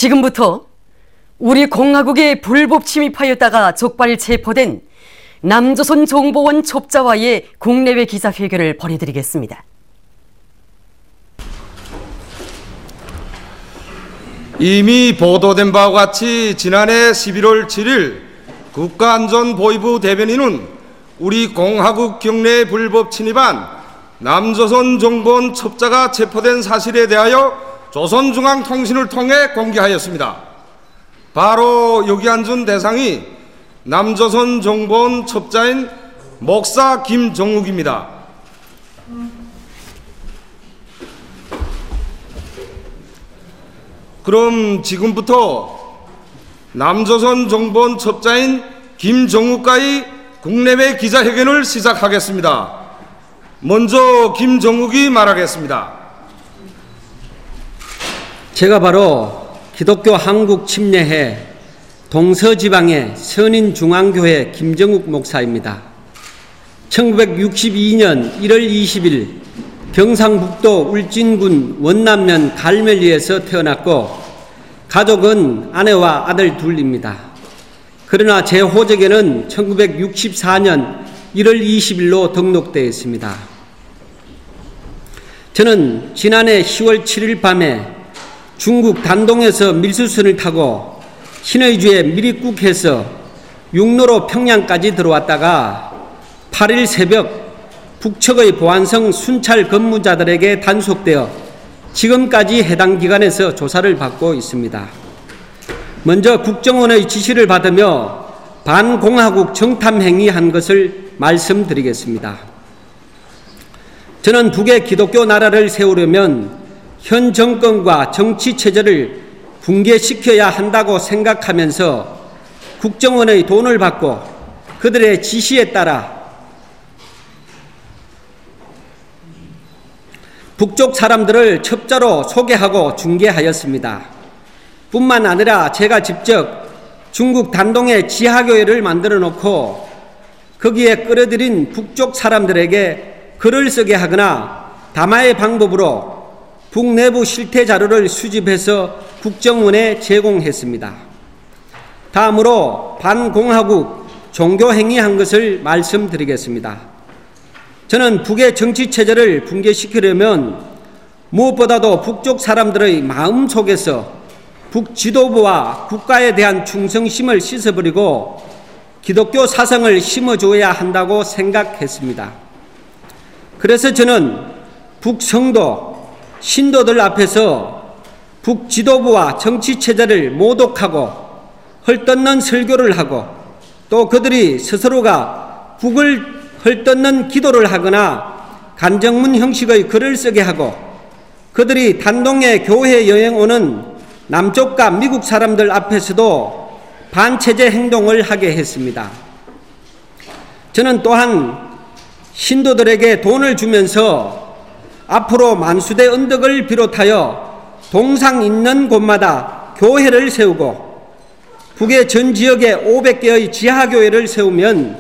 지금부터 우리 공화국에 불법 침입하였다가 족발 체포된 남조선 정보원 첩자와의 국내외 기자회견을 벌여드리겠습니다. 이미 보도된 바와 같이 지난해 11월 7일 국가안전보위부 대변인은 우리 공화국 경내에 불법 침입한 남조선 정보원 첩자가 체포된 사실에 대하여 조선중앙통신을 통해 공개하였습니다. 바로 여기 앉은 대상이 남조선 정보원 첩자인 목사 김정욱입니다. 그럼 지금부터 남조선 정보원 첩자인 김정욱과의 국내외 기자회견을 시작하겠습니다. 먼저 김정욱이 말하겠습니다. 제가 바로 기독교 한국 침례회 동서지방의 선인중앙교회 김정욱 목사입니다. 1962년 1월 20일 경상북도 울진군 원남면 갈멜리에서 태어났고 가족은 아내와 아들 둘입니다. 그러나 제 호적에는 1964년 1월 20일로 등록되어 있습니다. 저는 지난해 10월 7일 밤에 중국 단동에서 밀수선을 타고 신의주에 미리국해서 육로로 평양까지 들어왔다가 8일 새벽 북측의 보안성 순찰 근무자들에게 단속되어 지금까지 해당 기관에서 조사를 받고 있습니다. 먼저 국정원의 지시를 받으며 반공화국 정탐행위 한 것을 말씀드리겠습니다. 저는 북의 기독교 나라를 세우려면 현 정권과 정치 체제를 붕괴시켜야 한다고 생각하면서 국정원의 돈을 받고 그들의 지시에 따라 북쪽 사람들을 첩자로 소개하고 중개하였습니다. 뿐만 아니라 제가 직접 중국 단동에 지하교회를 만들어 놓고 거기에 끌어들인 북쪽 사람들에게 글을 쓰게 하거나 담화의 방법으로 북내부 실태 자료를 수집해서 국정원에 제공했습니다. 다음으로 반공화국 종교행위한 것을 말씀드리겠습니다. 저는 북의 정치체제를 붕괴시키려면 무엇보다도 북쪽 사람들의 마음속에서 북지도부와 국가에 대한 충성심을 씻어버리고 기독교 사상을 심어줘야 한다고 생각했습니다. 그래서 저는 북성도, 신도들 앞에서 북지도부와 정치체제를 모독하고 헐뜯는 설교를 하고 또 그들이 스스로가 북을 헐뜯는 기도를 하거나 간정문 형식의 글을 쓰게 하고 그들이 단동에 교회 여행 오는 남쪽과 미국 사람들 앞에서도 반체제 행동을 하게 했습니다. 저는 또한 신도들에게 돈을 주면서 앞으로 만수대 언덕을 비롯하여 동상 있는 곳마다 교회를 세우고 북의 전 지역에 500개의 지하교회를 세우면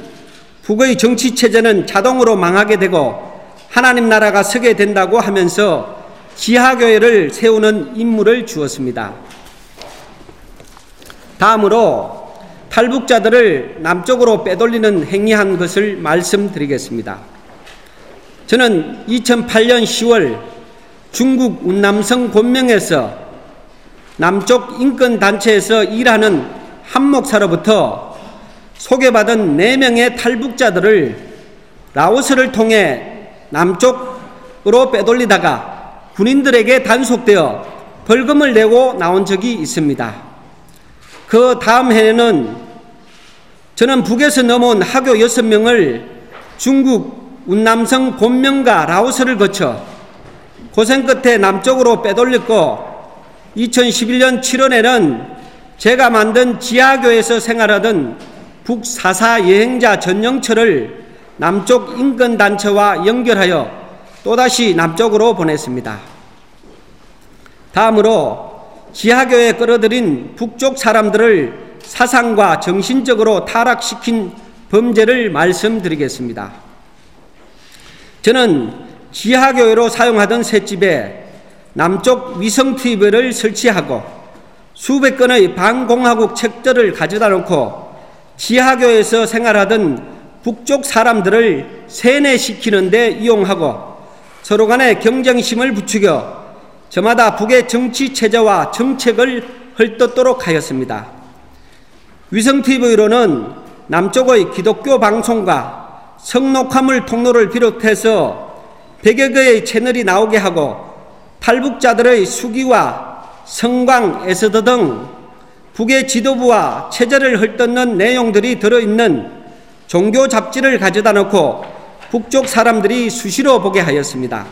북의 정치체제는 자동으로 망하게 되고 하나님 나라가 서게 된다고 하면서 지하교회를 세우는 임무를 주었습니다. 다음으로 탈북자들을 남쪽으로 빼돌리는 행위한 것을 말씀드리겠습니다. 저는 2008년 10월 중국 운남성 곤명에서 남쪽 인권단체에서 일하는 한 목사로부터 소개받은 4명의 탈북자들을 라오스를 통해 남쪽으로 빼돌리다가 군인들에게 단속되어 벌금을 내고 나온 적이 있습니다. 그 다음 해에는 저는 북에서 넘어온 하교 6명을 중국 운남성 곤명과 라오스를 거쳐 고생 끝에 남쪽으로 빼돌렸고 2011년 7월에는 제가 만든 지하교에서 생활하던 북사사 여행자 전용철을 남쪽 인권단체와 연결하여 또다시 남쪽으로 보냈습니다. 다음으로 지하교에 끌어들인 북쪽 사람들을 사상과 정신적으로 타락시킨 범죄를 말씀드리겠습니다. 저는 지하교회로 사용하던 셋집에 남쪽 위성 TV를 설치하고 수백 건의 반공화국 책들을 가져다 놓고 지하교에서 생활하던 북쪽 사람들을 세뇌시키는 데 이용하고 서로 간의 경쟁심을 부추겨 저마다 북의 정치 체제와 정책을 헐뜯도록 하였습니다. 위성TV로는 남쪽의 기독교 방송과 성녹화물 통로를 비롯해서 100여 개의 채널이 나오게 하고 탈북자들의 수기와 성광, 에스더 등 북의 지도부와 체제를 헐뜯는 내용들이 들어있는 종교 잡지를 가져다 놓고 북쪽 사람들이 수시로 보게 하였습니다.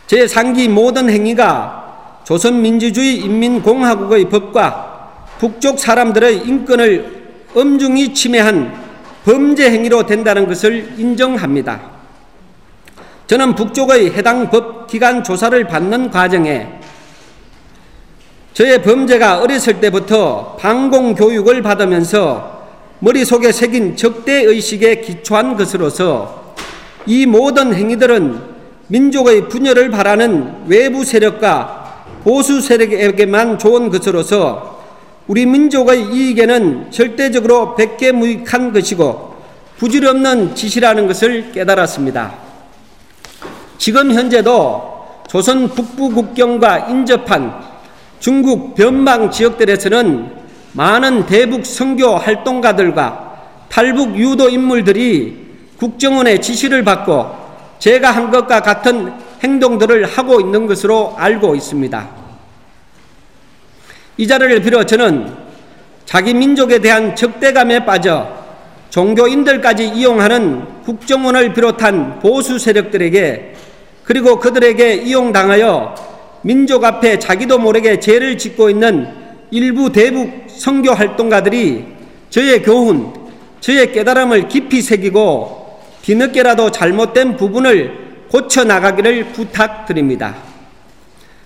제3기 모든 행위가 조선민주주의 인민공화국의 법과 북쪽 사람들의 인권을 엄중히 침해한 범죄 행위로 된다는 것을 인정합니다. 저는 북쪽의 해당 법 기관 조사를 받는 과정에 저의 범죄가 어렸을 때부터 반공교육을 받으면서 머릿속에 새긴 적대의식에 기초한 것으로서 이 모든 행위들은 민족의 분열을 바라는 외부 세력과 보수 세력에게만 좋은 것으로서 우리 민족의 이익에는 절대적으로 백개무익한 것이고 부질없는 짓이라는 것을 깨달았습니다. 지금 현재도 조선 북부 국경과 인접한 중국 변방 지역들에서는 많은 대북 선교 활동가들과 탈북 유도 인물들이 국정원의 지시를 받고 제가 한 것과 같은 행동들을 하고 있는 것으로 알고 있습니다. 이 자리를 빌어 저는 자기 민족에 대한 적대감에 빠져 종교인들까지 이용하는 국정원을 비롯한 보수 세력들에게 그리고 그들에게 이용당하여 민족 앞에 자기도 모르게 죄를 짓고 있는 일부 대북 선교 활동가들이 저의 교훈, 저의 깨달음을 깊이 새기고 뒤늦게라도 잘못된 부분을 고쳐나가기를 부탁드립니다.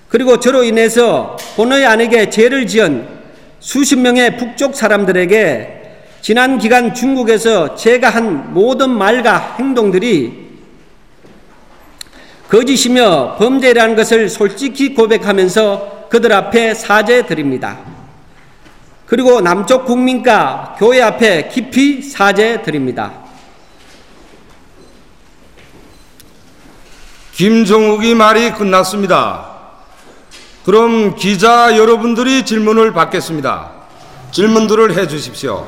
그리고 저로 인해서 본의 아니게 죄를 지은 수십 명의 북쪽 사람들에게 지난 기간 중국에서 제가 한 모든 말과 행동들이 거짓이며 범죄라는 것을 솔직히 고백하면서 그들 앞에 사죄드립니다. 그리고 남쪽 국민과 교회 앞에 깊이 사죄드립니다. 김정욱이 말이 끝났습니다. 그럼 기자 여러분들이 질문을 받겠습니다. 질문들을 해 주십시오.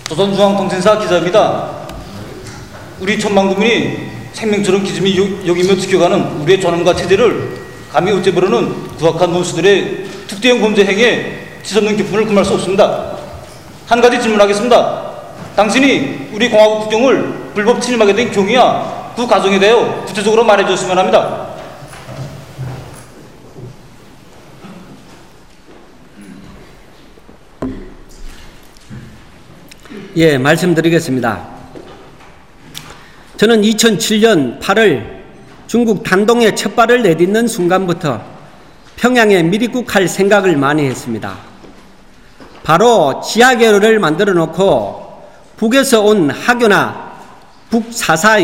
조선중앙통신사 기자입니다. 우리 천만 국민이 생명처럼 기준이 여기며 지켜가는 우리의 존엄과 체제를 감히 어째 모르는 구악한 원수들의 특대형 범죄 행위에 치솟는 기쁨을 금할 수 없습니다. 한 가지 질문하겠습니다. 당신이 우리 공화국 국경을 불법 침입하게 된 경위와 그 과정에 대하여 구체적으로 말해주셨으면 합니다. 예, 말씀드리겠습니다. 저는 2007년 8월 중국 단동에 첫 발을 내딛는 순간부터 평양에 밀입국할 생각을 많이 했습니다. 바로 지하교를 만들어 놓고 북에서 온 하교나 북사사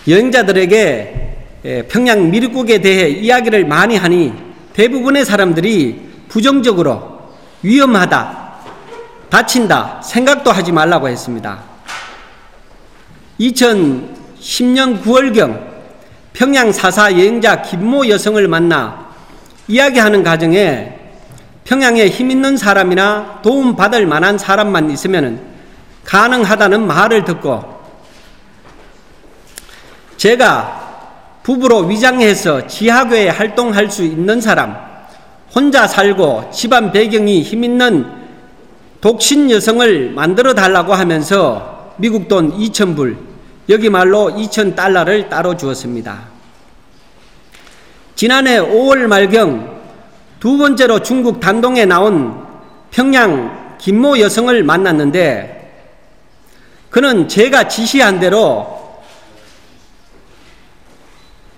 여행자들에게 평양 밀입국에 대해 이야기를 많이 하니 대부분의 사람들이 부정적으로 위험하다, 다친다 생각도 하지 말라고 했습니다. 2010년 9월경 평양 사사 여행자 김모 여성을 만나 이야기하는 과정에 평양에 힘있는 사람이나 도움받을 만한 사람만 있으면 가능하다는 말을 듣고 제가 부부로 위장해서 지하교에 활동할 수 있는 사람, 혼자 살고 집안 배경이 힘있는 독신 여성을 만들어 달라고 하면서 미국 돈 2,000불, 여기 말로 2,000달러를 따로 주었습니다. 지난해 5월 말경 두 번째로 중국 단동에 나온 평양 김모 여성을 만났는데 그는 제가 지시한 대로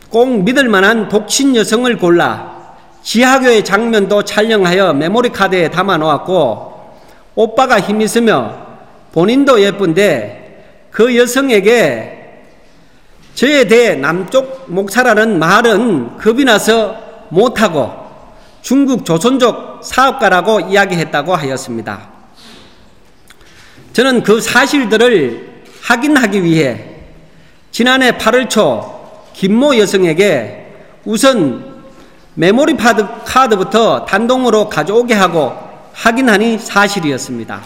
꼭 믿을 만한 독신 여성을 골라 지하교의 장면도 촬영하여 메모리 카드에 담아 놓았고 오빠가 힘있으며 본인도 예쁜데 그 여성에게 저에 대해 남쪽 목사라는 말은 겁이 나서 못하고 중국 조선족 사업가라고 이야기했다고 하였습니다. 저는 그 사실들을 확인하기 위해 지난해 8월 초 김모 여성에게 우선 메모리 카드부터 단독으로 가져오게 하고 확인하니 사실이었습니다.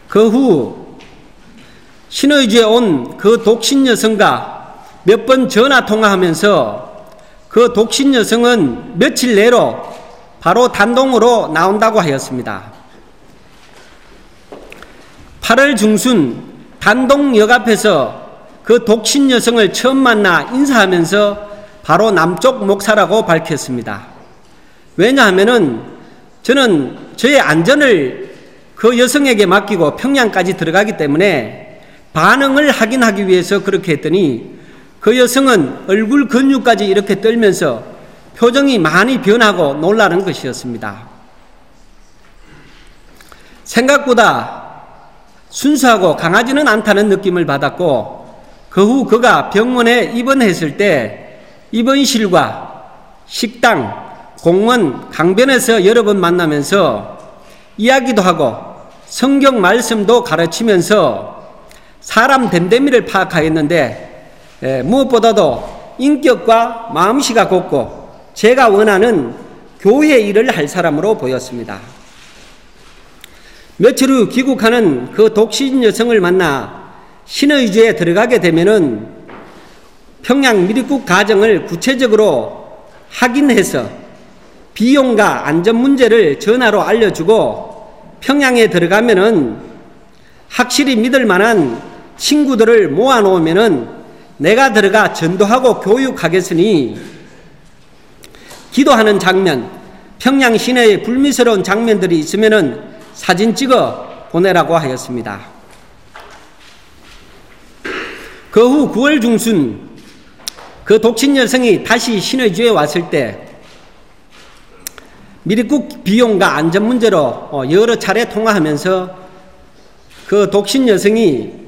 그 후 신의주에 온 그 독신 여성과 몇 번 전화 통화하면서 그 독신 여성은 며칠 내로 바로 단독으로 나온다고 하였습니다. 8월 중순 단독역 앞에서 그 독신 여성을 처음 만나 인사하면서 바로 남쪽 목사라고 밝혔습니다. 왜냐하면은 저는 저의 안전을 그 여성에게 맡기고 평양까지 들어가기 때문에 반응을 확인하기 위해서 그렇게 했더니 그 여성은 얼굴 근육까지 이렇게 떨면서 표정이 많이 변하고 놀라는 것이었습니다. 생각보다 순수하고 강하지는 않다는 느낌을 받았고 그 후 그가 병원에 입원했을 때 입원실과 식당, 공원, 강변에서 여러 번 만나면서 이야기도 하고 성경 말씀도 가르치면서 사람 됨됨이를 파악하였는데 무엇보다도 인격과 마음씨가 곱고 제가 원하는 교회 일을 할 사람으로 보였습니다. 며칠 후 귀국하는 그 독신 여성을 만나 신의주에 들어가게 되면은 평양 미립국 가정을 구체적으로 확인해서 비용과 안전 문제를 전화로 알려주고 평양에 들어가면은 확실히 믿을 만한 친구들을 모아놓으면은 내가 들어가 전도하고 교육하겠으니 기도하는 장면, 평양 시내의 불미스러운 장면들이 있으면은 사진 찍어 보내라고 하였습니다. 그 후 9월 중순 그 독신 여성이 다시 신의주에 왔을 때 미립국 비용과 안전 문제로 여러 차례 통화하면서 그 독신 여성이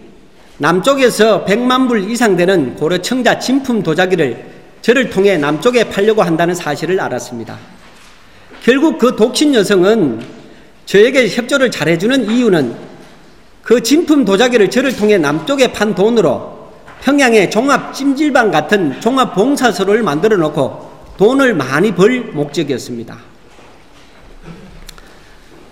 남쪽에서 100만 불 이상 되는 고려청자 진품 도자기를 저를 통해 남쪽에 팔려고 한다는 사실을 알았습니다. 결국 그 독신 여성은 저에게 협조를 잘해주는 이유는 그 진품 도자기를 저를 통해 남쪽에 판 돈으로 평양에 종합찜질방 같은 종합봉사소를 만들어 놓고 돈을 많이 벌 목적이었습니다.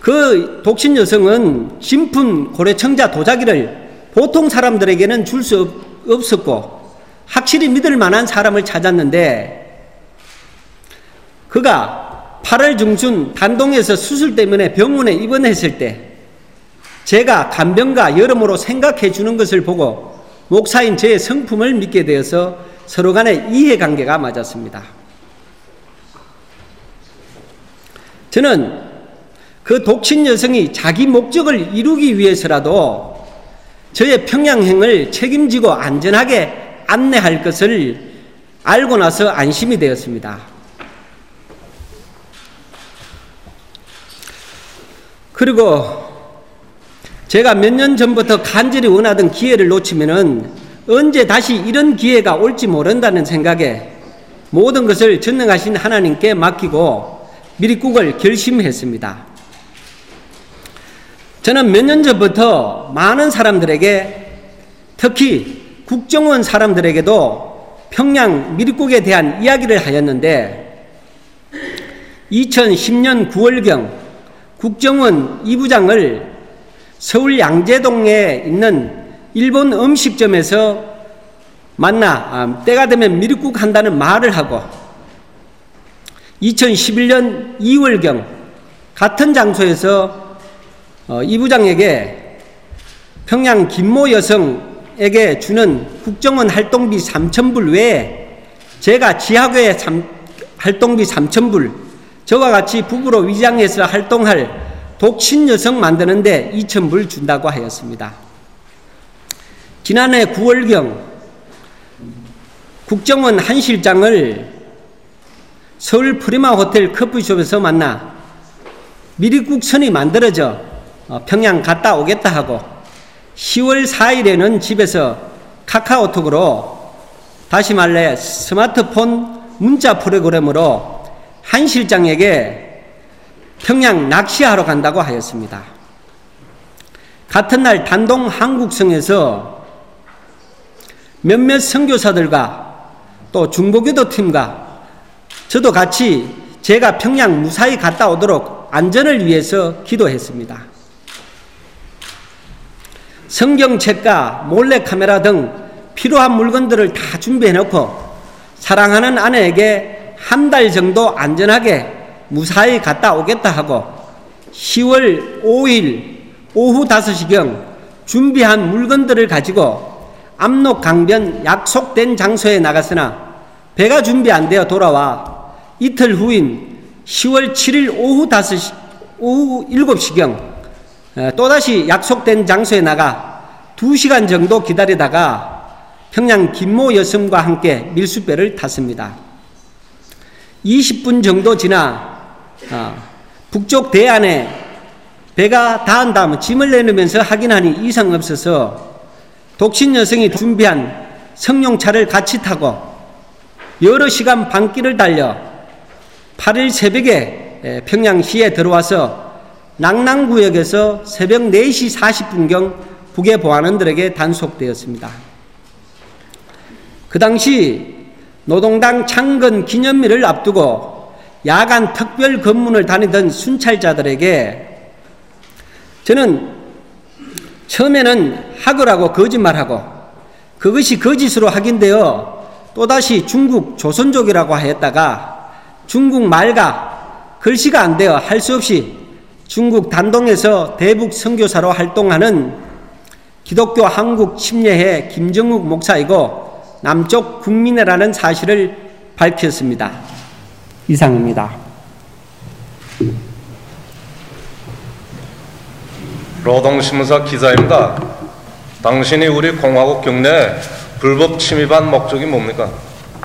그 독신 여성은 진품 고려청자 도자기를 보통 사람들에게는 줄 수 없었고 확실히 믿을 만한 사람을 찾았는데 그가 8월 중순 단동에서 수술 때문에 병원에 입원했을 때 제가 간병과 여러모로 생각해 주는 것을 보고 목사인 저의 성품을 믿게 되어서 서로 간의 이해관계가 맞았습니다. 저는 그 독신 여성이 자기 목적을 이루기 위해서라도 저의 평양행을 책임지고 안전하게 안내할 것을 알고 나서 안심이 되었습니다. 그리고 제가 몇 년 전부터 간절히 원하던 기회를 놓치면은 언제 다시 이런 기회가 올지 모른다는 생각에 모든 것을 전능하신 하나님께 맡기고 미립국을 결심했습니다. 저는 몇 년 전부터 많은 사람들에게 특히 국정원 사람들에게도 평양 미립국에 대한 이야기를 하였는데 2010년 9월경 국정원 2부장을 서울 양재동에 있는 일본 음식점에서 만나 때가 되면 미립국 한다는 말을 하고 2011년 2월경 같은 장소에서 이 부장에게 평양 김모 여성에게 주는 국정원 활동비 3,000불 외에 제가 지하교회 활동비 3,000불, 저와 같이 부부로 위장해서 활동할 독신 여성 만드는데 2,000불 준다고 하였습니다. 지난해 9월경 국정원 한 실장을 서울 프리마 호텔 커피숍에서 만나 미립국 선이 만들어져 평양 갔다 오겠다 하고 10월 4일에는 집에서 카카오톡으로, 다시 말해 스마트폰 문자 프로그램으로 한 실장에게 평양 낚시하러 간다고 하였습니다. 같은 날 단동 한국성에서 몇몇 선교사들과 또 중보기도 팀과 저도 같이 제가 평양 무사히 갔다 오도록 안전을 위해서 기도했습니다. 성경책과 몰래카메라 등 필요한 물건들을 다 준비해놓고 사랑하는 아내에게 한 달 정도 안전하게 무사히 갔다 오겠다 하고 10월 5일 오후 5시경 준비한 물건들을 가지고 압록 강변 약속된 장소에 나갔으나 배가 준비 안 되어 돌아와 이틀 후인 10월 7일 오후 7시경 또다시 약속된 장소에 나가 2시간 정도 기다리다가 평양 김모 여성과 함께 밀수배를 탔습니다. 20분 정도 지나 북쪽 대안에 배가 닿은 다음 짐을 내놓으면서 확인하니 이상 없어서 독신 여성이 준비한 승용차를 같이 타고 여러 시간 반길을 달려 8일 새벽에 평양시에 들어와서 낭랑구역에서 새벽 4시 40분경 북의 보안원들에게 단속되었습니다. 그 당시 노동당 창건 기념일을 앞두고 야간 특별 검문을 다니던 순찰자들에게 저는 처음에는 학어라고 거짓말하고 그것이 거짓으로 확인되어 또다시 중국 조선족이라고 하였다가 중국 말과 글씨가 안 되어 할 수 없이 중국 단동에서 대북 선교사로 활동하는 기독교 한국 침례회 김정욱 목사이고 남쪽 국민회라는 사실을 밝혔습니다. 이상입니다. 노동신문사 기자입니다. 당신이 우리 공화국 경내에 불법 침입한 목적이 뭡니까?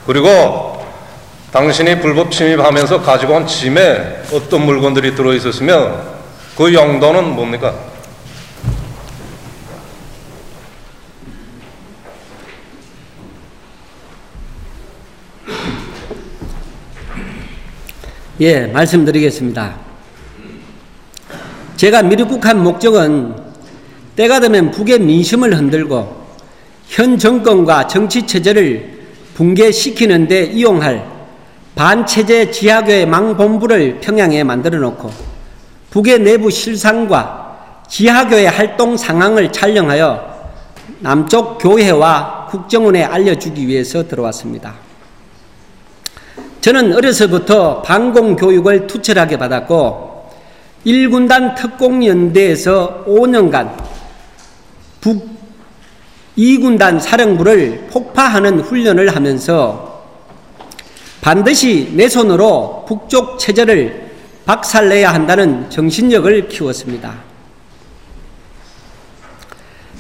그리고 당신이 불법 침입하면서 가지고 온 짐에 어떤 물건들이 들어있었으며 그 용도는 뭡니까? 예, 말씀드리겠습니다. 제가 미립국한 목적은 때가 되면 북의 민심을 흔들고 현 정권과 정치체제를 붕괴시키는 데 이용할 반체제 지하교회 망본부를 평양에 만들어 놓고 북의 내부 실상과 지하교회 활동 상황을 촬영하여 남쪽 교회와 국정원에 알려주기 위해서 들어왔습니다. 저는 어려서부터 반공교육을 투철하게 받았고 1군단 특공연대에서 5년간 북 2군단 사령부를 폭파하는 훈련을 하면서 반드시 내 손으로 북쪽 체제를 박살내야 한다는 정신력을 키웠습니다.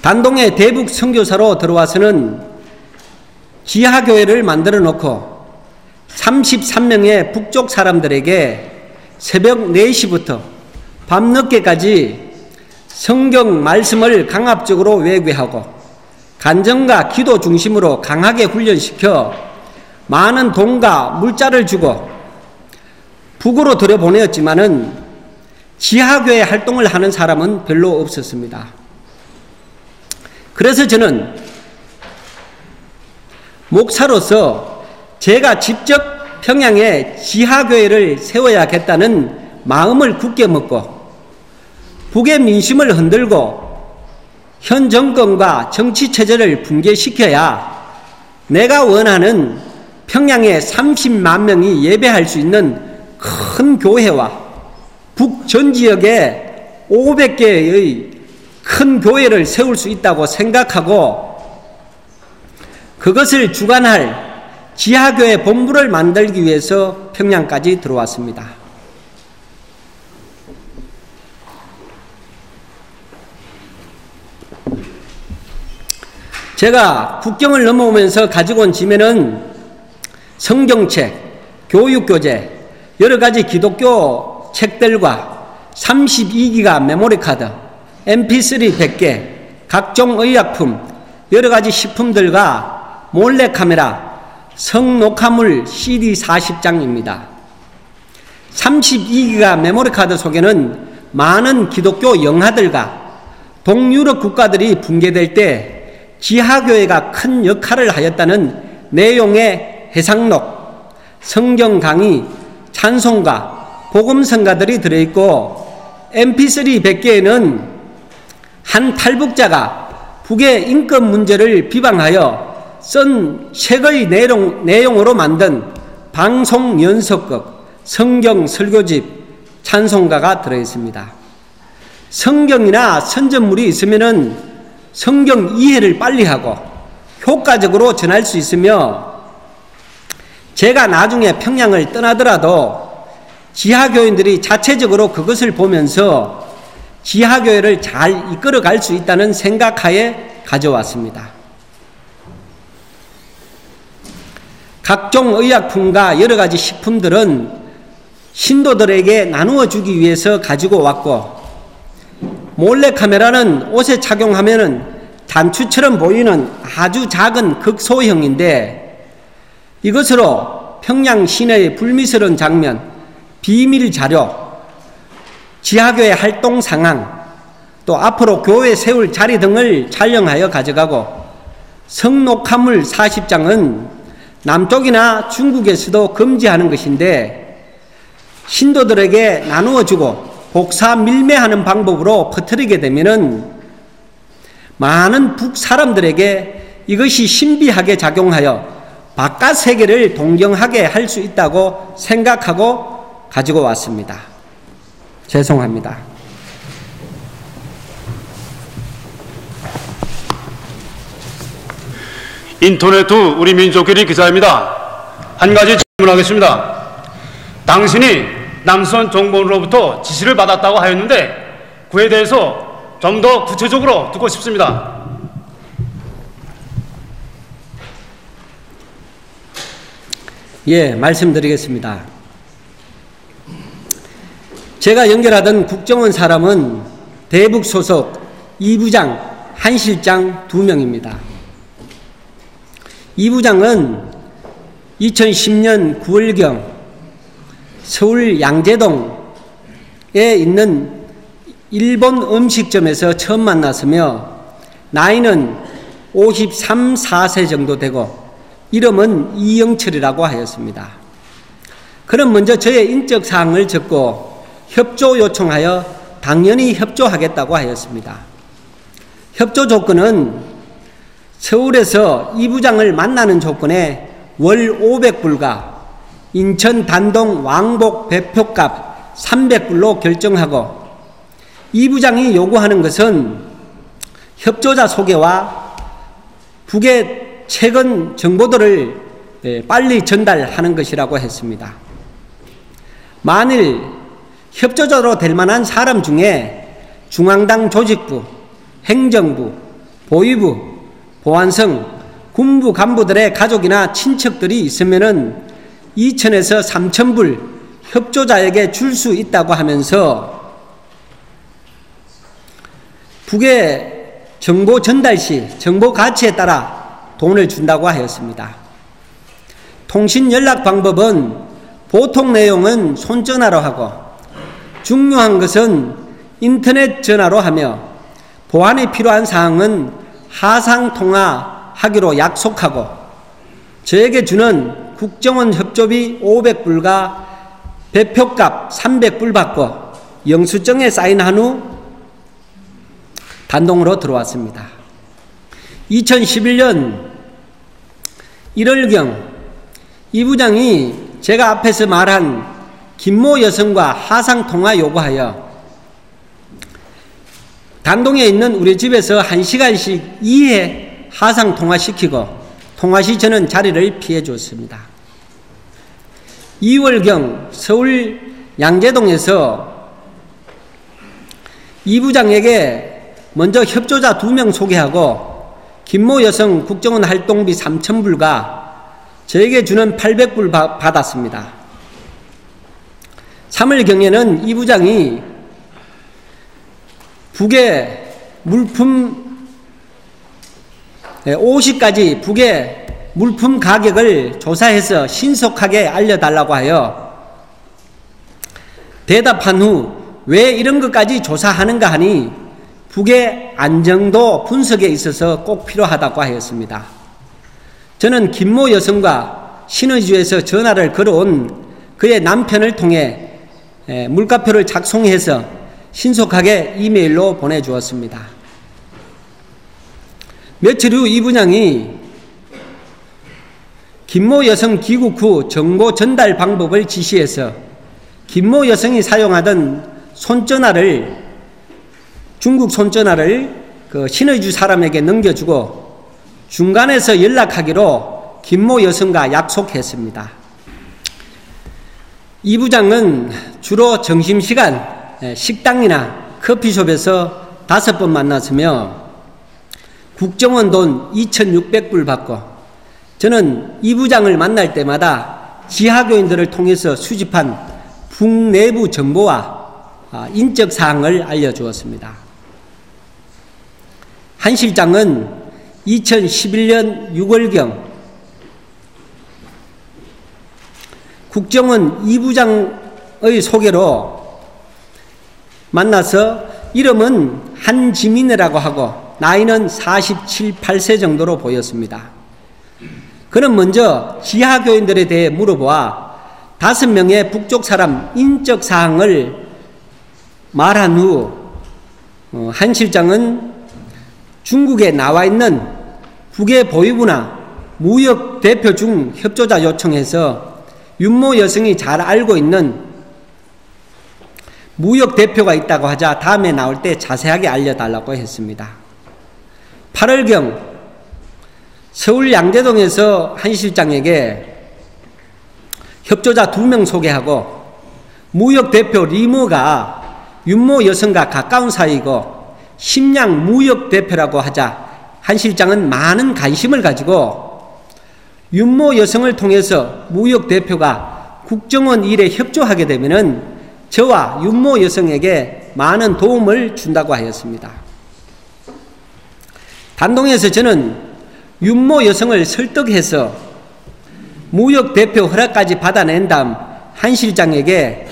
단동에 대북 선교사로 들어와서는 지하교회를 만들어 놓고 33명의 북쪽 사람들에게 새벽 4시부터 밤늦게까지 성경 말씀을 강압적으로 외괴하고 간정과 기도 중심으로 강하게 훈련시켜 많은 돈과 물자를 주고 북으로 들여보내었지만은 지하교회 활동을 하는 사람은 별로 없었습니다. 그래서 저는 목사로서 제가 직접 평양에 지하교회를 세워야겠다는 마음을 굳게 먹고 북의 민심을 흔들고 현 정권과 정치체제를 붕괴시켜야 내가 원하는 평양에 30만 명이 예배할 수 있는 큰 교회와 북 전 지역에 500개의 큰 교회를 세울 수 있다고 생각하고 그것을 주관할 지하교회 본부를 만들기 위해서 평양까지 들어왔습니다. 제가 국경을 넘어오면서 가지고 온 짐에는 성경책, 교육교재, 여러 가지 기독교 책들과 32기가 메모리 카드, MP3 100개, 각종 의약품, 여러 가지 식품들과 몰래카메라, 성녹화물 CD 40장입니다. 32기가 메모리카드 속에는 많은 기독교 영화들과 동유럽 국가들이 붕괴될 때 지하교회가 큰 역할을 하였다는 내용의 해상록, 성경 강의, 찬송가, 복음성가들이 들어있고 mp3 100개에는 한 탈북자가 북의 인권 문제를 비방하여 쓴 책의 내용으로 만든 방송 연속극, 성경 설교집, 찬송가가 들어있습니다. 성경이나 선전물이 있으면은 성경 이해를 빨리 하고 효과적으로 전할 수 있으며, 제가 나중에 평양을 떠나더라도 지하교인들이 자체적으로 그것을 보면서 지하교회를 잘 이끌어 갈 수 있다는 생각하에 가져왔습니다. 각종 의약품과 여러 가지 식품들은 신도들에게 나누어 주기 위해서 가지고 왔고, 몰래카메라는 옷에 착용하면은 단추처럼 보이는 아주 작은 극소형인데, 이것으로 평양 시내의 불미스러운 장면, 비밀 자료, 지하교회 활동 상황, 또 앞으로 교회 세울 자리 등을 촬영하여 가져가고, 성녹화물 40장은 남쪽이나 중국에서도 금지하는 것인데 신도들에게 나누어주고 복사 밀매하는 방법으로 퍼뜨리게 되면은 많은 북 사람들에게 이것이 신비하게 작용하여 바깥 세계를 동경하게 할 수 있다고 생각하고 가지고 왔습니다. 죄송합니다. 인터넷 우리 민족끼리 기자입니다. 한 가지 질문하겠습니다. 당신이 남선 정보원으로부터 지시를 받았다고 하였는데 그에 대해서 좀 더 구체적으로 듣고 싶습니다. 예, 말씀드리겠습니다. 제가 연결하던 국정원 사람은 대북 소속 2부장, 1실장 2명입니다. 2부장은 2010년 9월경 서울 양재동에 있는 일본 음식점에서 처음 만났으며 나이는 53, 4세 정도 되고 이름은 이영철이라고 하였습니다. 그는 먼저 저의 인적 사항을 적고 협조 요청하여 당연히 협조하겠다고 하였습니다. 협조 조건은 서울에서 이 부장을 만나는 조건에 월 500불과 인천 단동 왕복 배표값 300불로 결정하고, 이 부장이 요구하는 것은 협조자 소개와 북의 최근 정보들을 빨리 전달하는 것이라고 했습니다. 만일 협조자로 될 만한 사람 중에 중앙당 조직부, 행정부, 보위부, 보안성, 군부 간부들의 가족이나 친척들이 있으면은 2,000에서 3,000불 협조자에게 줄 수 있다고 하면서 북의 정보 전달 시 정보 가치에 따라 돈을 준다고 하였습니다. 통신 연락 방법은 보통 내용은 손전화로 하고 중요한 것은 인터넷 전화로 하며 보안이 필요한 사항은 하상통화하기로 약속하고, 저에게 주는 국정원 협조비 500불과 배표값 300불 받고 영수증에 사인한 후 단동으로 들어왔습니다. 2011년 1월경 이 부장이 제가 앞에서 말한 김모 여성과 하상통화 요구하여 단동에 있는 우리 집에서 1시간씩 2회 하상통화시키고 통화 시 저는 자리를 피해 줬습니다. 2월경 서울 양재동에서 이 부장에게 먼저 협조자 2명 소개하고 김모 여성 국정원 활동비 3,000불과 저에게 주는 800불 받았습니다. 3월경에는 이 부장이 북의 물품 5시까지 북의 물품 가격을 조사해서 신속하게 알려달라고 하여 대답한 후 왜 이런 것까지 조사하는가 하니 북의 안정도 분석에 있어서 꼭 필요하다고 하였습니다. 저는 김모 여성과 신의주에서 전화를 걸어온 그의 남편을 통해 물가표를 작성해서 신속하게 이메일로 보내주었습니다. 며칠 후 이 부장이 김모 여성 귀국 후 정보 전달 방법을 지시해서 김모 여성이 사용하던 손전화를, 중국 손전화를 그 신의주 사람에게 넘겨주고 중간에서 연락하기로 김모 여성과 약속했습니다. 이 부장은 주로 점심시간 식당이나 커피숍에서 5번 만났으며 국정원 돈 2,600불 받고, 저는 이 부장을 만날 때마다 지하교인들을 통해서 수집한 북내부 정보와 인적 사항을 알려주었습니다. 한 실장은 2011년 6월경 국정원 이 부장의 소개로 만나서 이름은 한지민이라고 하고 나이는 47, 8세 정도로 보였습니다. 그는 먼저 지하교인들에 대해 물어보아 5명의 북쪽 사람 인적 사항을 말한 후 한 실장은 중국에 나와 있는 북의 보위부나 무역 대표 중 협조자 요청해서 윤모 여성이 잘 알고 있는 무역 대표가 있다고 하자 다음에 나올 때 자세하게 알려달라고 했습니다. 8월경 서울 양재동에서 한 실장에게 협조자 2명 소개하고 무역 대표 리모가 윤모 여성과 가까운 사이이고 심양 무역 대표라고 하자 한 실장은 많은 관심을 가지고 윤모 여성을 통해서 무역 대표가 국정원 일에 협조하게 되면은 저와 윤모 여성에게 많은 도움을 준다고 하였습니다. 단동에서 저는 윤모 여성을 설득해서 무역 대표 허락까지 받아낸 다음 한 실장에게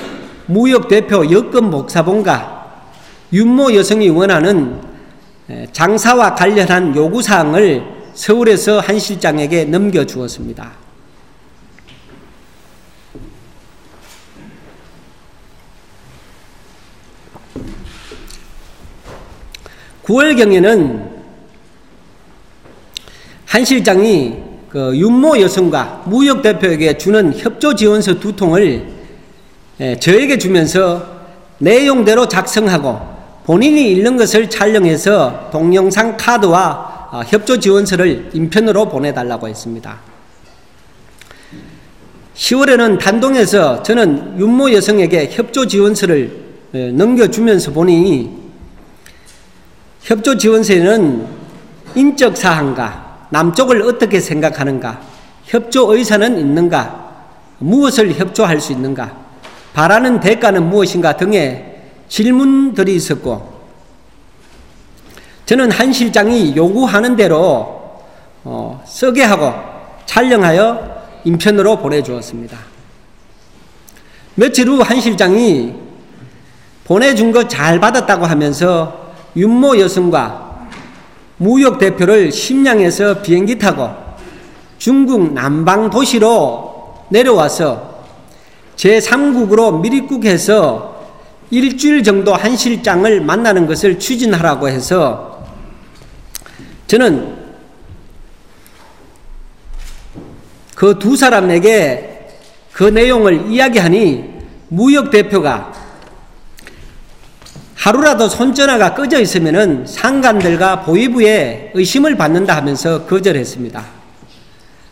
무역 대표 여권 복사본과 윤모 여성이 원하는 장사와 관련한 요구사항을 서울에서 한 실장에게 넘겨주었습니다. (9월경에는) 한 실장이 그 윤모 여성과 무역 대표에게 주는 협조 지원서 2통을 저에게 주면서 내용대로 작성하고 본인이 읽는 것을 촬영해서 동영상 카드와 협조 지원서를 인편으로 보내달라고 했습니다. 10월에는 단동에서 저는 윤모 여성에게 협조 지원서를 넘겨주면서 보니 협조 지원서에는 인적 사항과 남쪽을 어떻게 생각하는가, 협조 의사는 있는가, 무엇을 협조할 수 있는가, 바라는 대가는 무엇인가 등의 질문들이 있었고, 저는 한 실장이 요구하는 대로 쓰게 하고 촬영하여 인편으로 보내주었습니다. 며칠 후 한 실장이 보내준 거 잘 받았다고 하면서 윤모 여성과 무역 대표를 심양에서 비행기 타고 중국 남방 도시로 내려와서 제3국으로 밀입국해서 일주일 정도 한 실장을 만나는 것을 추진하라고 해서 저는 그 2사람에게 그 내용을 이야기하니 무역 대표가 하루라도 손전화가 꺼져 있으면은 상관들과 보위부에 의심을 받는다 하면서 거절했습니다.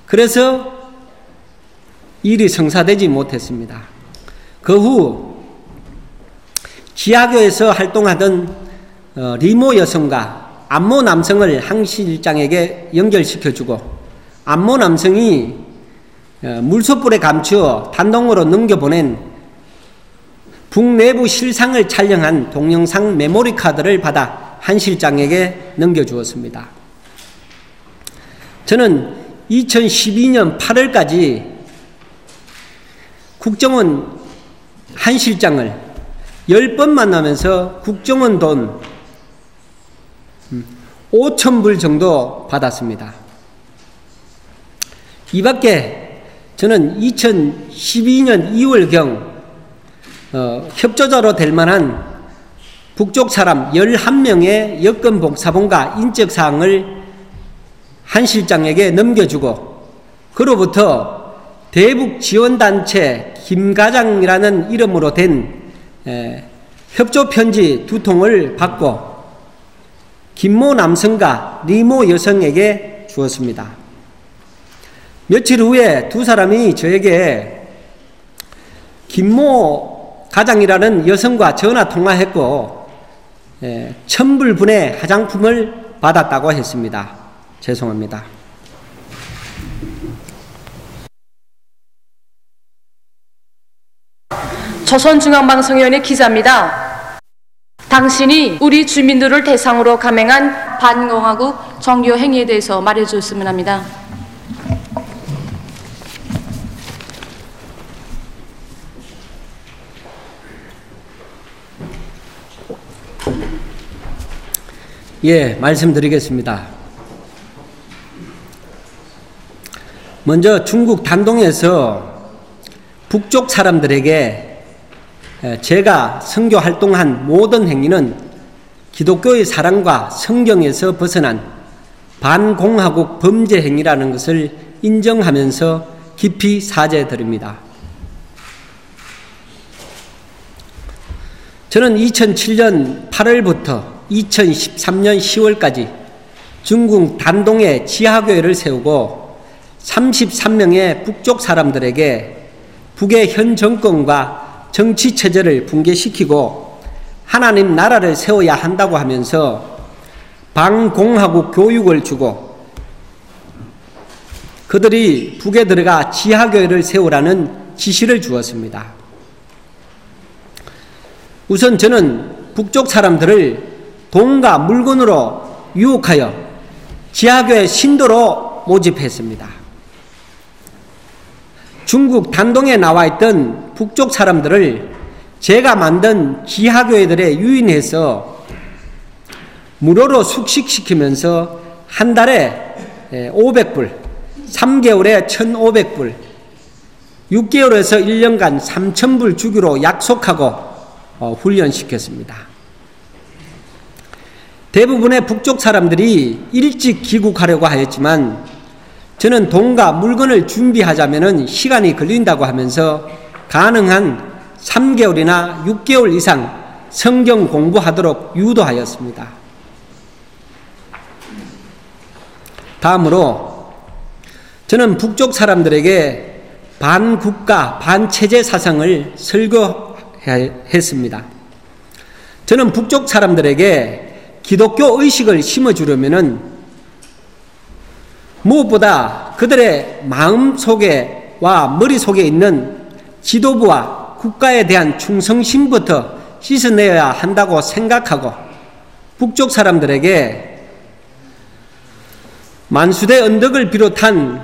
그래서 일이 성사되지 못했습니다. 그 후 지하교에서 활동하던 리모 여성과 안모 남성을 한 실장에게 연결시켜주고 안모 남성이 물소불에 감추어 단동으로 넘겨보낸 북내부 실상을 촬영한 동영상 메모리 카드를 받아 한 실장에게 넘겨주었습니다. 저는 2012년 8월까지 국정원 한 실장을 10번 만나면서 국정원 돈 5,000불 정도 받았습니다. 이 밖에 저는 2012년 2월경 협조자로 될 만한 북쪽 사람 11명의 여권 복사본과 인적사항을 한 실장에게 넘겨주고 그로부터 대북지원단체 김과장이라는 이름으로 된 협조편지 2통을 받고 김모 남성과 리모 여성에게 주었습니다. 며칠 후에 두 사람이 저에게 김모 과장이라는 여성과 전화 통화했고 1,000불분의 화장품을 받았다고 했습니다. 죄송합니다. 조선중앙방송위원회 기자입니다. 당신이 우리 주민들을 대상으로 감행한 반공화국 정교 행위에 대해서 말해줬으면 합니다. 예, 말씀드리겠습니다. 먼저 중국 단동에서 북쪽 사람들에게 제가 선교 활동한 모든 행위는 기독교의 사랑과 성경에서 벗어난 반공화국 범죄 행위라는 것을 인정하면서 깊이 사죄드립니다. 저는 2007년 8월부터 2013년 10월까지 중국 단동에 지하교회를 세우고 33명의 북쪽 사람들에게 북의 현 정권과 정치체제를 붕괴시키고 하나님 나라를 세워야 한다고 하면서 반공화국 교육을 주고 그들이 북에 들어가 지하교회를 세우라는 지시를 주었습니다. 우선 저는 북쪽 사람들을 돈과 물건으로 유혹하여 지하교회 신도로 모집했습니다. 중국 단동에 나와 있던 북쪽 사람들을 제가 만든 지하교회들에 유인해서 무료로 숙식시키면서 한 달에 500불, 3개월에 1,500불, 6개월에서 1년간 3,000불 주기로 약속하고 훈련시켰습니다. 대부분의 북쪽 사람들이 일찍 귀국하려고 하였지만 저는 돈과 물건을 준비하자면 시간이 걸린다고 하면서 가능한 3개월이나 6개월 이상 성경 공부하도록 유도하였습니다. 다음으로 저는 북쪽 사람들에게 반국가, 반체제 사상을 설교했습니다. 저는 북쪽 사람들에게 기독교 의식을 심어주려면 무엇보다 그들의 마음속에와 머릿속에 있는 지도부와 국가에 대한 충성심부터 씻어내야 한다고 생각하고 북쪽 사람들에게 만수대 언덕을 비롯한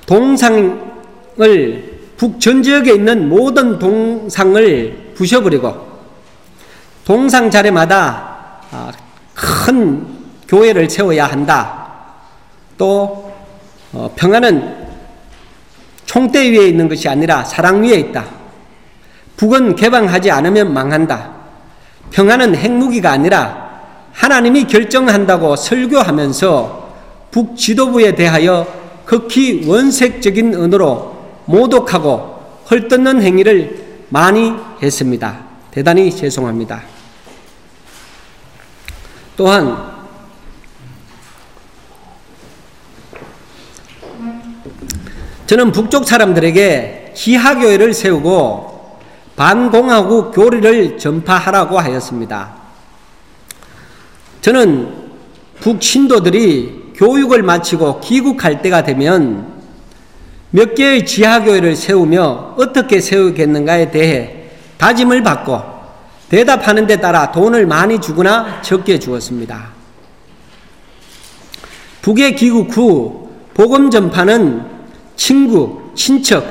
동상을 북전 지역에 있는 모든 동상을 부셔버리고 동상 자리마다 큰 교회를 세워야 한다. 또 평화는 총대 위에 있는 것이 아니라 사랑 위에 있다. 북은 개방하지 않으면 망한다. 평화는 핵무기가 아니라 하나님이 결정한다고 설교하면서 북 지도부에 대하여 극히 원색적인 언어로 모독하고 헐뜯는 행위를 많이 했습니다. 대단히 죄송합니다. 또한 저는 북쪽 사람들에게 지하교회를 세우고 반공화국 교리를 전파하라고 하였습니다. 저는 북신도들이 교육을 마치고 귀국할 때가 되면 몇 개의 지하교회를 세우며 어떻게 세우겠는가에 대해 다짐을 받고 대답하는 데 따라 돈을 많이 주거나 적게 주었습니다. 북에 귀국 후 복음 전파는 친구, 친척,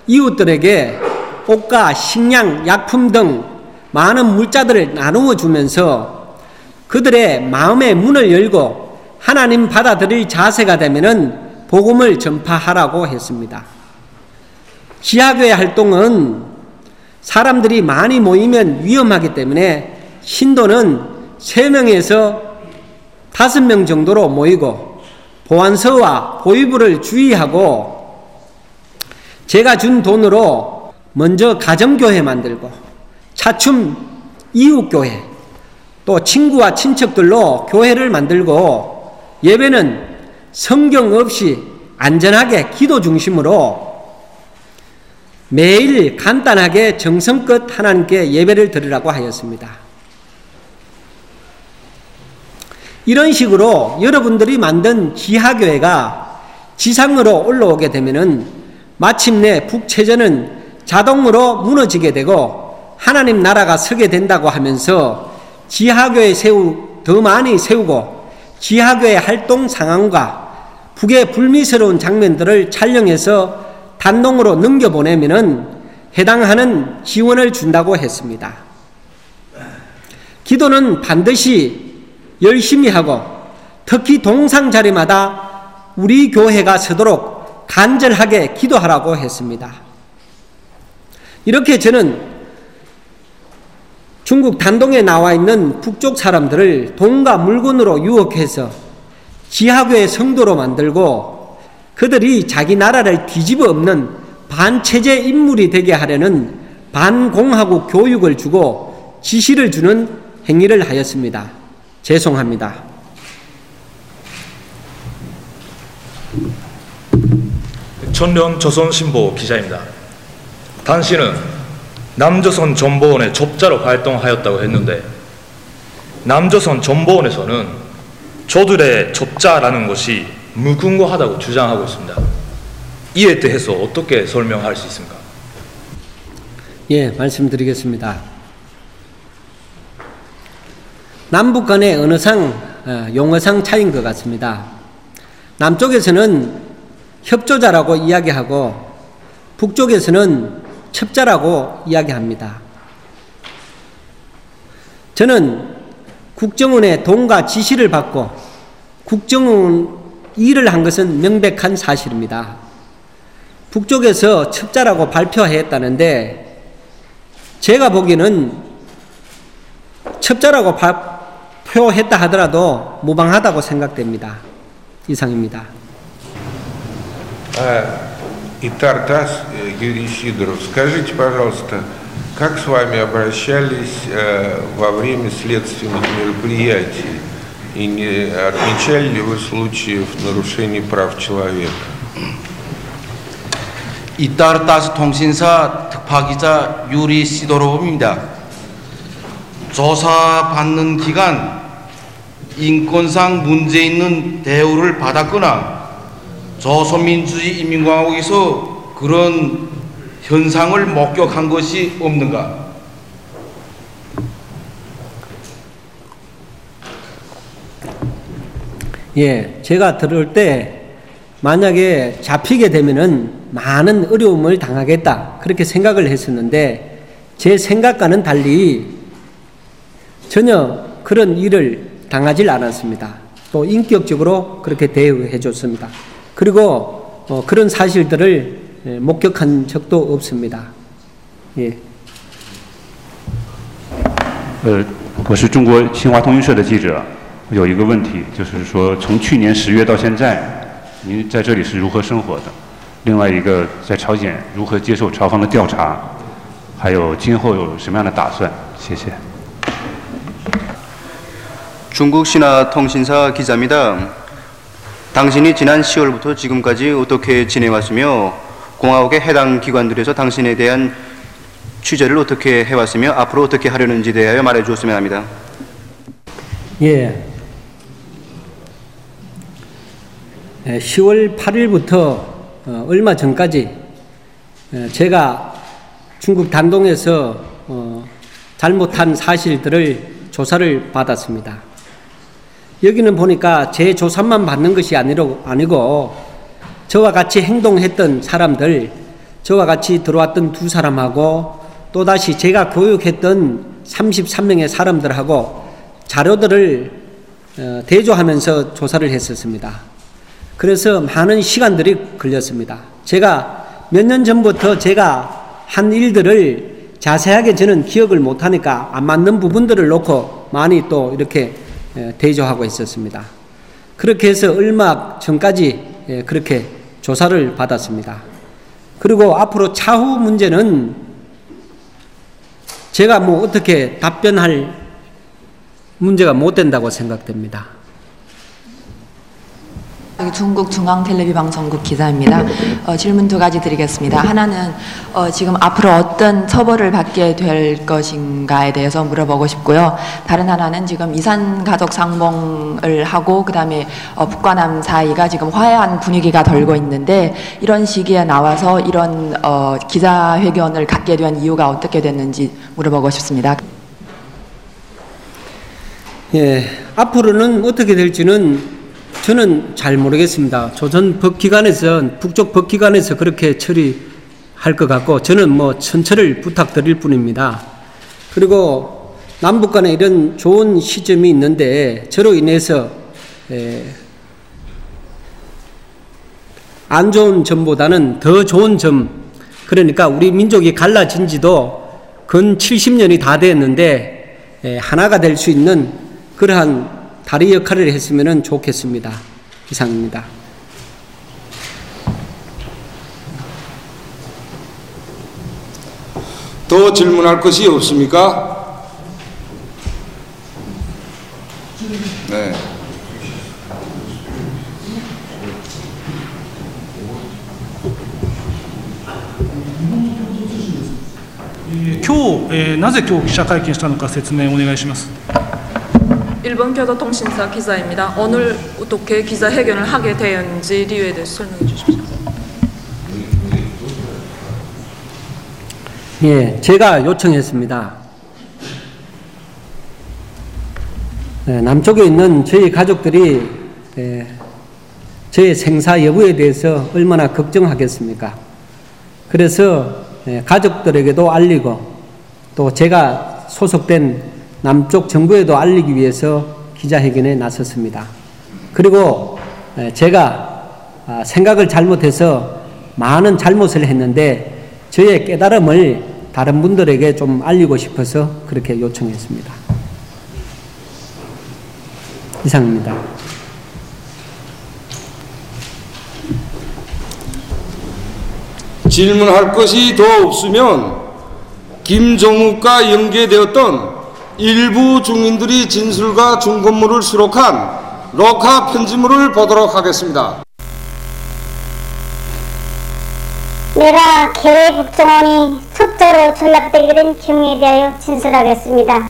이웃들에게 옷과 식량, 약품 등 많은 물자들을 나누어 주면서 그들의 마음의 문을 열고 하나님 받아들일 자세가 되면은 복음을 전파하라고 했습니다. 지하교회 활동은 사람들이 많이 모이면 위험하기 때문에 신도는 3명에서 5명 정도로 모이고 보안서와 보위부를 주의하고 제가 준 돈으로 먼저 가정교회 만들고 차츰 이웃교회 또 친구와 친척들로 교회를 만들고 예배는 성경 없이 안전하게 기도 중심으로 매일 간단하게 정성껏 하나님께 예배를 드리라고 하였습니다. 이런 식으로 여러분들이 만든 지하교회가 지상으로 올라오게 되면은 마침내 북체제는 자동으로 무너지게 되고 하나님 나라가 서게 된다고 하면서 지하교회 더 많이 세우고 지하교회 활동 상황과 북의 불미스러운 장면들을 촬영해서 단동으로 넘겨보내면은 해당하는 지원을 준다고 했습니다. 기도는 반드시 열심히 하고 특히 동상 자리마다 우리 교회가 서도록 간절하게 기도하라고 했습니다. 이렇게 저는 중국 단동에 나와 있는 북쪽 사람들을 돈과 물건으로 유혹해서 지하교회 성도로 만들고 그들이 자기 나라를 뒤집어 엎는 반체제 인물이 되게 하려는 반공화국 교육을 주고 지시를 주는 행위를 하였습니다. 죄송합니다. 전련 조선신보 기자입니다. 당신은 남조선 정보원의 좁자로 활동하였다고 했는데 남조선 정보원에서는 저들의 좁자라는 것이 무근거하다고 주장하고 있습니다. 이에 대해서 어떻게 설명할 수 있습니까? 예, 말씀드리겠습니다. 남북 간의 언어상, 용어상 차이인 것 같습니다. 남쪽에서는 협조자라고 이야기하고 북쪽에서는 첩자라고 이야기합니다. 저는 국정원의 돈과 지시를 받고 국정원 일을 한 것은 명백한 사실입니다. 북쪽에서 첩자라고 발표했다는데 제가 보기에는 첩자라고 발표했다 하더라도 무방하다고 생각됩니다. 이상입니다. Тартас Юрий Сидоров, скажите, пожалуйста, как с вами обращались во время следственных мероприятий? И не отмечали ли вы случаев нарушений прав человека? 이따르타스 통신사 특파기자 유리 시도로브입니다. 조사받는 기간 인권상 문제 있는 대우를 받았거나 조선민주주의 인민공화국에서 그런 현상을 목격한 것이 없는가? 예, 제가 들을 때 만약에 잡히게 되면은 많은 어려움을 당하겠다 그렇게 생각을 했었는데 제 생각과는 달리 전혀 그런 일을 당하질 않았습니다. 또 인격적으로 그렇게 대우해 줬습니다. 그리고 그런 사실들을 목격한 적도 없습니다. 예. 我是中国新华通讯社的记者，有一个问题，就是说从去年10月到现在，您在这里是如何生活的？另外一个，在朝鲜如何接受朝方的调查？还有今后有什么样的打算？谢谢。 중국 신화 통신사 기자입니다. 당신이 지난 10월부터 지금까지 어떻게 지내왔으며 공화국의 해당 기관들에서 당신에 대한 취재를 어떻게 해왔으며 앞으로 어떻게 하려는지에 대하여 말해 주었으면 합니다. 예. 10월 8일부터 얼마 전까지 제가 중국 단동에서 잘못한 사실들을 조사를 받았습니다. 여기는 보니까 제 조사만 받는 것이 아니고 저와 같이 행동했던 사람들, 저와 같이 들어왔던 두 사람하고 또다시 제가 교육했던 33명의 사람들하고 자료들을 대조하면서 조사를 했었습니다. 그래서 많은 시간들이 걸렸습니다. 제가 몇 년 전부터 제가 한 일들을 자세하게 저는 기억을 못하니까 안 맞는 부분들을 놓고 많이 또 이렇게 대조하고 있었습니다. 그렇게 해서 얼마 전까지 그렇게 조사를 받았습니다. 그리고 앞으로 차후 문제는 제가 뭐 어떻게 답변할 문제가 못 된다고 생각됩니다. 중국 중앙텔레비방송국 기자입니다. 질문 두 가지 드리겠습니다. 하나는 지금 앞으로 어떤 처벌을 받게 될 것인가에 대해서 물어보고 싶고요. 다른 하나는 지금 이산 가족 상봉을 하고 그다음에 북과 남 사이가 지금 화해한 분위기가 돌고 있는데 이런 시기에 나와서 이런 기자회견을 갖게 된 이유가 어떻게 됐는지 물어보고 싶습니다. 예, 앞으로는 어떻게 될지는 저는 잘 모르겠습니다. 조선 법기관에서, 북쪽 법기관에서 그렇게 처리할 것 같고, 저는 뭐 천처를 부탁드릴 뿐입니다. 그리고 남북 간에 이런 좋은 시점이 있는데, 저로 인해서 안 좋은 점보다는 더 좋은 점, 그러니까 우리 민족이 갈라진 지도 근 70년이 다 됐는데, 하나가 될 수 있는 그러한 다리 역할을 했으면 좋겠습니다. 이상입니다. 더 질문할 것이 없습니까? 네.なぜ今日記者会見したのか説明をお願いします。 일본 교도통신사 기자입니다. 오늘 어떻게 기자회견을 하게 되었는지 이유에 대해서 설명해 주십시오. 예, 제가 요청했습니다. 남쪽에 있는 저희 가족들이 저의 생사 여부에 대해서 얼마나 걱정하겠습니까? 그래서 가족들에게도 알리고 또 제가 소속된 남쪽 정부에도 알리기 위해서 기자회견에 나섰습니다. 그리고 제가 생각을 잘못해서 많은 잘못을 했는데 저의 깨달음을 다른 분들에게 좀 알리고 싶어서 그렇게 요청했습니다. 이상입니다. 질문할 것이 더 없으면 김정욱과 연계되었던 일부 주민들이 진술과 중건물을 수록한 녹화 편지물을 보도록 하겠습니다. 내가 개회 국정원이 첩자로 전락되게 된 경위에 대하여 진술하겠습니다.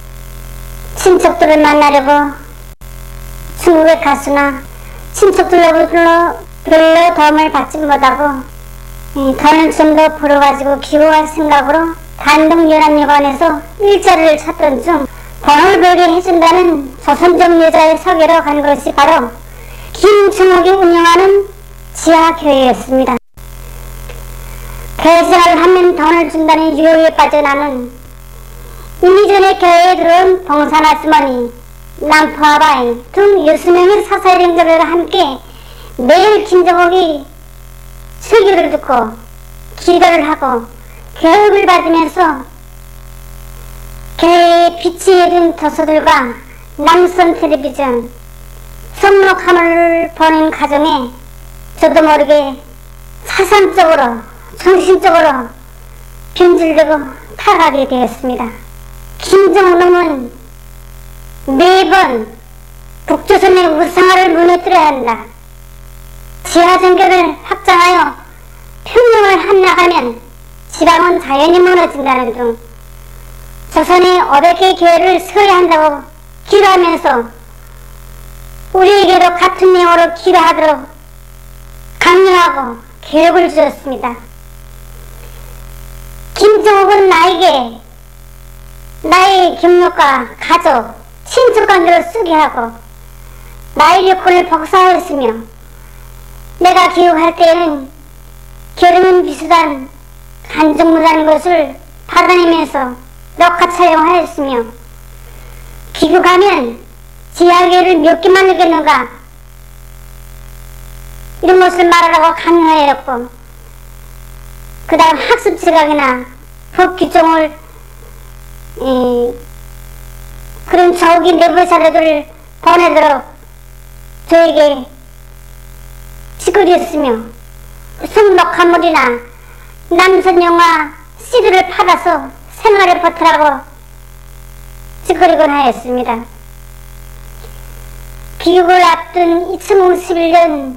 친척들을 만나려고 중국에 갔으나 친척들로부터 별로 도움을 받지 못하고 돈을 좀 더 벌어가지고 귀국할 생각으로 단동연합여관에서 일자리를 찾던 중 돈을 벌게 해준다는 조선족 여자의 소개로 간 것이 바로 김정욱이 운영하는 지하교회였습니다. 개생활을 하면 돈을 준다는 유혹에 빠져 나는 이미 전에 교회에 들어온 봉산 아주머니, 남포아바이 등 6명의 사사령들과 함께 매일 김정욱이 설교를 듣고 기도를 하고 교육을 받으면서 교회의 빛이 여린 도서들과 남선 텔레비전, 성록함을 보는 가정에 저도 모르게 사상적으로, 정신적으로 변질되고 타락하게 되었습니다. 김정욱은 매번 북조선의 우상화를 무너뜨려야 한다. 지하정격을 확장하여 평양을 함락하면 지방은 자연히 무너진다는 등 조선의 500개 교회를 세워야 한다고 기도하면서 우리에게도 같은 내용으로 기도하도록 강요하고 교육을 주었습니다. 김정욱은 나에게 나의 경력과 가족, 친척관계를 쓰게 하고 나의 여권을 복사하였으며 내가 귀국할 때에는 결의문 비수단 간정무라는 것을 받아내면서 녹화 촬영하였으며 귀국하면 지하계를 몇 개만 넣겠는가 이런 것을 말하라고 강요하였고 그 다음 학습 지각이나 법 규정을 그런 저기 내부 자료들을 보내도록 저에게 짓거렸으며 성녹화물이나 남선영화 CD를 팔아서 생활에 버티라고 짓거리곤 하였습니다. 귀국을 앞둔 2051년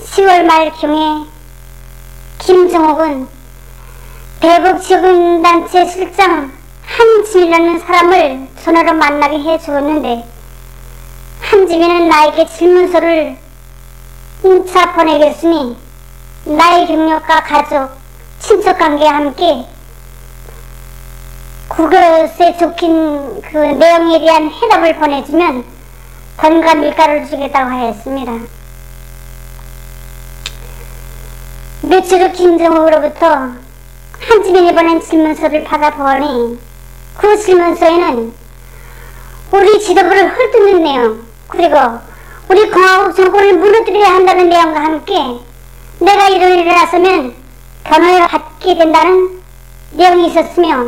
10월 말경에 김정옥은 대북지원단체 실장 한지민이라는 사람을 전화로 만나게 해주었는데 한지민은 나에게 질문서를 문자 보내겠으니 나의 경력과 가족, 친척관계와 함께 그것에 적힌 그 내용에 대한 해답을 보내주면 돈과 밀가루를 주겠다고 하였습니다. 며칠 후 김정옥으로부터 한지민이 보낸 질문서를 받아보니 그 질문서에는 우리 지도부를 헐뜯는 내용 그리고 우리 공화국 정권을 무너뜨려야 한다는 내용과 함께 내가 이런 일을 했으면 변호를 받게 된다는 내용이 있었으며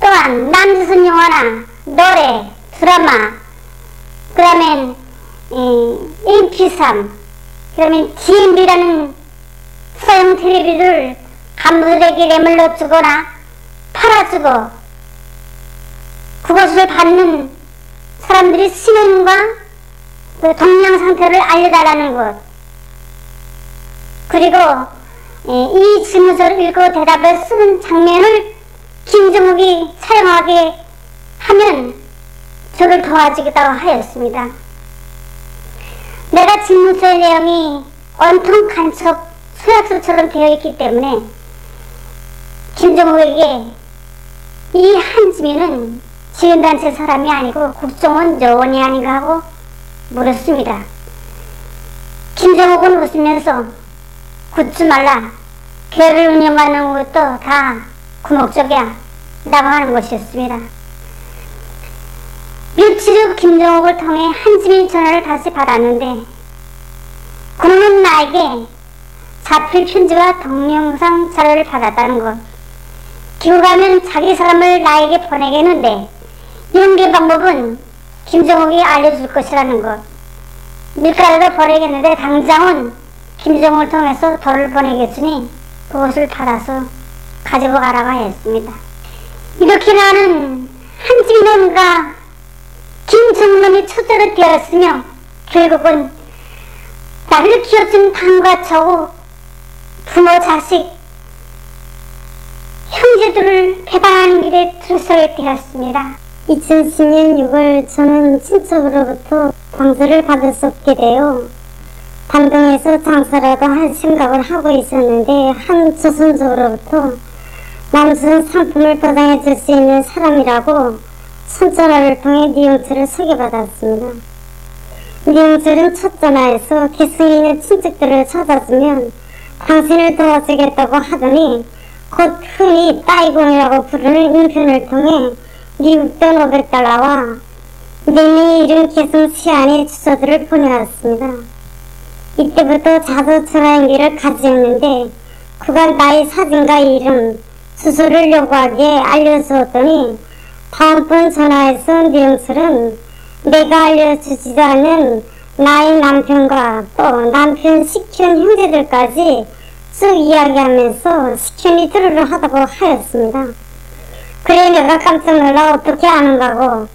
또한 남조선 영화나 노래, 드라마 그 다음엔 MP3 그 다음에 DMB라는 소형 텔레비를 간부들에게 뇌물로 주거나 팔아주고 그것을 받는 사람들이 신원과 그 동양 상태를 알려달라는 것 그리고 이 질문서를 읽고 대답을 쓰는 장면을 김정욱이 촬영하게 하면 저를 도와주겠다고 하였습니다. 내가 질문서의 내용이 온통 간첩 서약서처럼 되어 있기 때문에 김정욱에게 이 한지민은 지원단체 사람이 아니고 국정원 요원이 아닌가 하고 물었습니다. 김정욱은 웃으면서 굳지 말라. 교회를 운영하는 것도 다 구목적이야 라고 하는 것이었습니다. 며칠 후 김정욱을 통해 한지민 전화를 다시 받았는데 그는 나에게 자필 편지와 동영상 자료를 받았다는 것 귀국하면 자기 사람을 나에게 보내겠는데 연계 방법은 김정욱이 알려줄 것이라는 것 밀가루를 보내겠는데 당장은 김정욱을 통해서 돈을 보내겠으니 그것을 받아서 가지고 가라고 했습니다. 이렇게 나는 한지민과 김정욱이 첫째로 되었으며 결국은 나를 키워준 당과 처우 부모 자식 형제들을 배반하는 길에 들어서게 되었습니다. 2010년 6월 저는 친척으로부터 광서를 받을 수 없게 되어 단동에서 장사라도 할 생각을 하고 있었는데 한 조선족으로부터 남조선 상품을 보장해 줄 수 있는 사람이라고 손전화를 통해 니용철을 소개받았습니다. 니용철은 첫 전화에서 개성 있는 친척들을 찾아주면 당신을 도와주겠다고 하더니 곧 흔히 따이공이라고 부르는 인편을 통해 미국 돈 500달러와 내내 이른 개성 시안의 주소들을 보내왔습니다. 이때부터 자주 전화 연결을 가지었는데 그가 나의 사진과 이름, 주소를 요구하기에 알려주었더니 다음번 전화에서 니용철은 내가 알려주지도 않은 나의 남편과 또 남편 식현 형제들까지 쭉 이야기하면서 식현이 들으려 하다고 하였습니다. 그래 내가 깜짝 놀라 어떻게 아는가고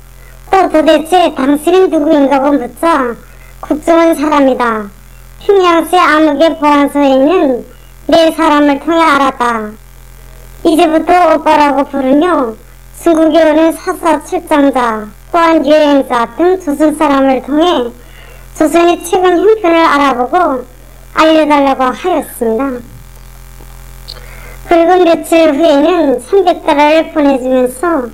또 도대체 당신은 누구인가고 묻자 국정원 사람이다. 평양시 암흑의 보안소에 있는 내 사람을 통해 알았다. 이제부터 오빠라고 부르며 중국에 오는 사사 출장자 또한 여행자 등 조선 사람을 통해 조선의 최근 형편을 알아보고 알려달라고 하였습니다. 그리고 며칠 후에는 300달러를 보내주면서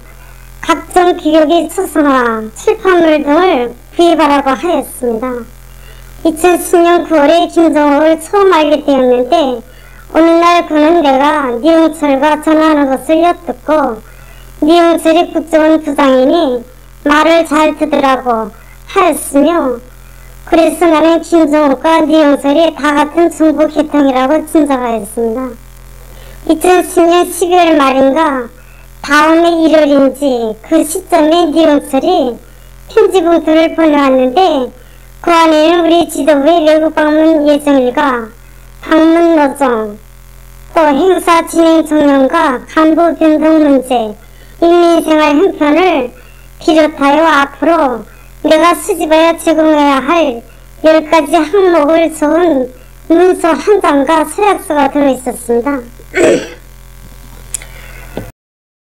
각종 기록의 초상화, 출판물 등을 구입하라고 하였습니다. 2010년 9월에 김정옥을 처음 알게 되었는데 어느 날 그는 내가 니용철과 전화하는 것을 엿듣고 니용철이 국정원 부장이니 말을 잘 듣으라고 하였으며 그래서 나는 김정옥과 니용철이 다 같은 정보 계통이라고 짐작하였습니다. 2010년 12월 말인가 다음해 1월인지 그 시점에 니용철이 편지 봉투를 보내왔는데 그 안에는 우리 지도부의 외국 방문 예정일과 방문 노정, 또 행사 진행 종료과 간부 변동 문제, 인민생활 형편을 비롯하여 앞으로 내가 수집하여 제공해야 할 10가지 항목을 적은 문서 한 장과 서약서가 들어있었습니다.